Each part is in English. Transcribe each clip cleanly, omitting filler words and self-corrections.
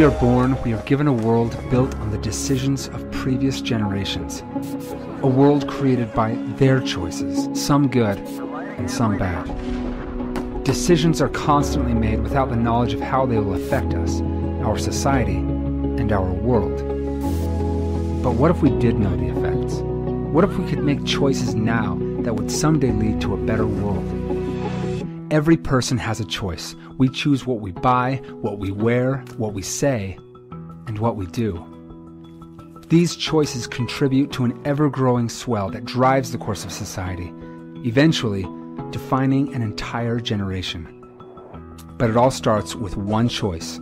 we are born, we are given a world built on the decisions of previous generations. A world created by their choices, some good and some bad. Decisions are constantly made without the knowledge of how they will affect us, our society, and our world. But what if we did know the effects? What if we could make choices now that would someday lead to a better world? Every person has a choice. We choose what we buy, what we wear, what we say, and what we do. These choices contribute to an ever-growing swell that drives the course of society, eventually defining an entire generation. But it all starts with one choice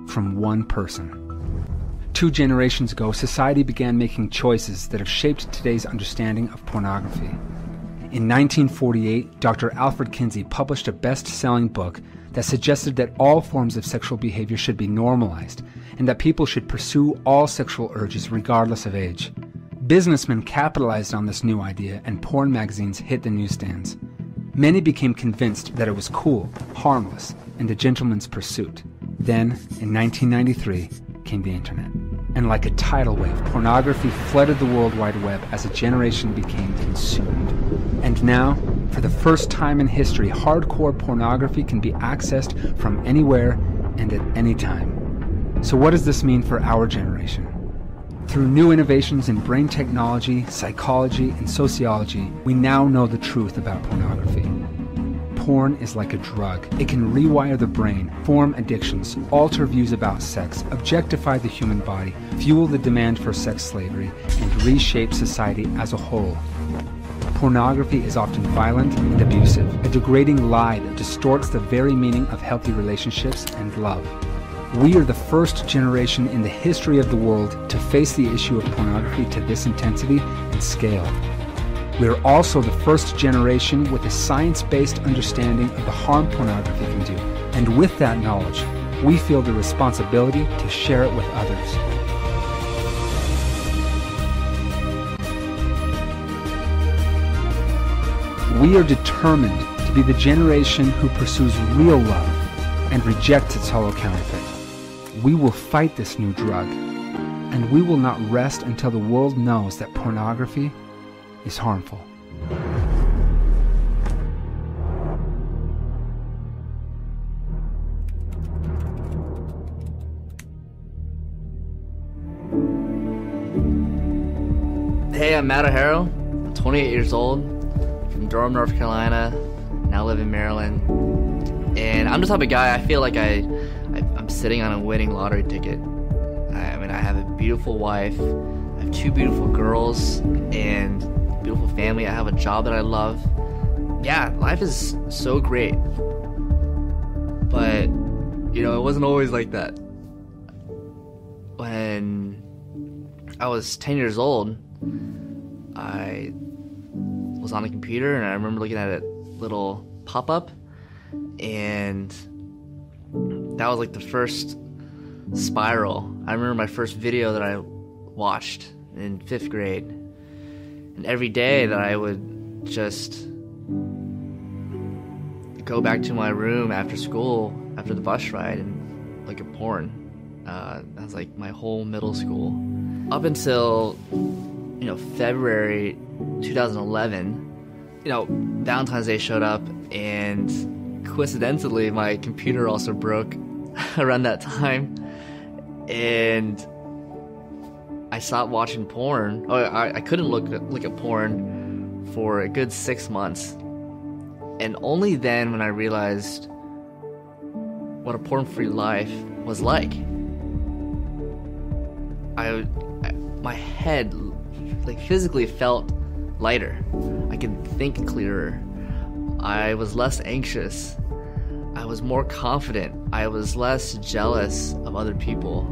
from one person. 2 generations ago, society began making choices that have shaped today's understanding of pornography. In 1948, Dr. Alfred Kinsey published a best-selling book that suggested that all forms of sexual behavior should be normalized and that people should pursue all sexual urges regardless of age. Businessmen capitalized on this new idea and porn magazines hit the newsstands. Many became convinced that it was cool, harmless, and a gentleman's pursuit. Then, in 1993, came the internet. And like a tidal wave, pornography flooded the World Wide Web as a generation became consumed. And now, for the first time in history, hardcore pornography can be accessed from anywhere and at any time. So what does this mean for our generation? Through new innovations in brain technology, psychology, and sociology, we now know the truth about pornography. Porn is like a drug. It can rewire the brain, form addictions, alter views about sex, objectify the human body, fuel the demand for sex slavery, and reshape society as a whole. Pornography is often violent and abusive, a degrading lie that distorts the very meaning of healthy relationships and love. We are the first generation in the history of the world to face the issue of pornography to this intensity and scale. We are also the first generation with a science-based understanding of the harm pornography can do. And with that knowledge, we feel the responsibility to share it with others. We are determined to be the generation who pursues real love and rejects its hollow counterfeit. We will fight this new drug, and we will not rest until the world knows that pornography is harmful. Hey, I'm Matt O'Hara. I'm 28 years old, from Durham, North Carolina, now live in Maryland. And I'm the type of guy, I feel like I'm sitting on a winning lottery ticket. I mean, I have a beautiful wife, I have 2 beautiful girls, and a beautiful family. I have a job that I love. Yeah, life is so great. But, you know, it wasn't always like that. When I was 10 years old, I was on a computer and I remember looking at a little pop-up, and that was like the first spiral. I remember my first video that I watched in 5th grade, and every day that I would just go back to my room after school, after the bus ride, and look at porn. That was like my whole middle school. Up until, you know, February 2011, you know, Valentine's Day showed up, and coincidentally my computer also broke around that time, and I stopped watching porn. I couldn't look at porn for a good 6 months, and only then when I realized what a porn-free life was like, my head like physically felt lighter. I could think clearer. I was less anxious. I was more confident. I was less jealous of other people.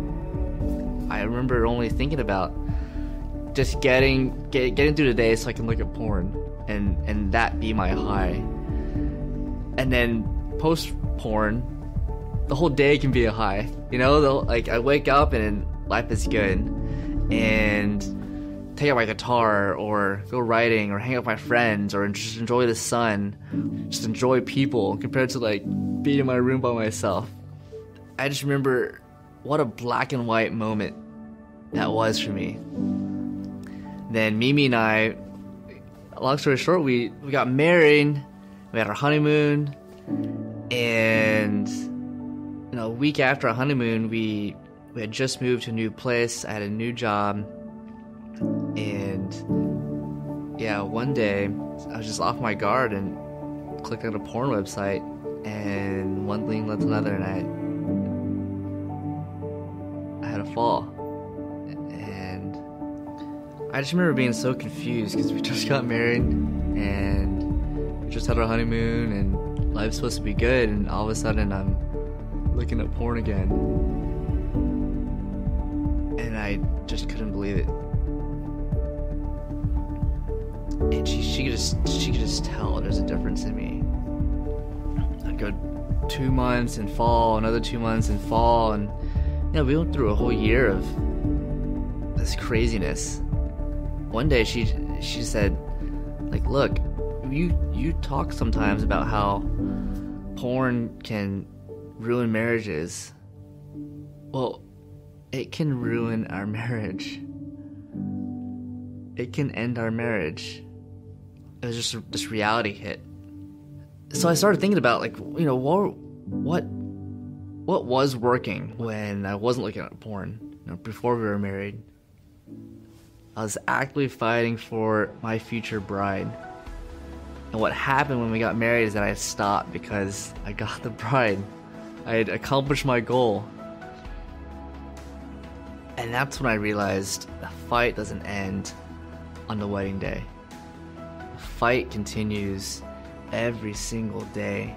I remember only thinking about just getting through the day so I can look at porn and that be my high. And then post porn, the whole day can be a high. You know, like I wake up and life is good, and take out my guitar or go riding or hang out with my friends or just enjoy the sun, just enjoy people, compared to like being in my room by myself. I just remember what a black and white moment that was for me. Then Mimi and I, long story short, we got married, we had our honeymoon, and a week after our honeymoon, we had just moved to a new place. I had a new job, and yeah, one day I was just off my guard and clicked on a porn website, and one thing led to another, and I had a fall. And I just remember being so confused because we just got married and we just had our honeymoon and life's supposed to be good, and all of a sudden I'm looking at porn again, and I just couldn't believe it. And she could just tell there's a difference in me. I'd go 2 months and fall, another 2 months and fall, and we went through a whole year of this craziness. One day she said, like, look, you talk sometimes about how porn can ruin marriages. Well, it can ruin our marriage. It can end our marriage. It was just this reality hit. So I started thinking about, like, what was working when I wasn't looking at porn, before we were married. I was actively fighting for my future bride. And what happened when we got married is that I stopped because I got the bride. I had accomplished my goal. And that's when I realized the fight doesn't end on the wedding day. The fight continues every single day.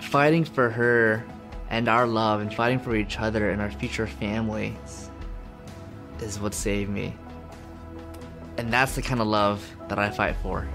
Fighting for her and our love, and fighting for each other and our future families is what saved me. And that's the kind of love that I fight for.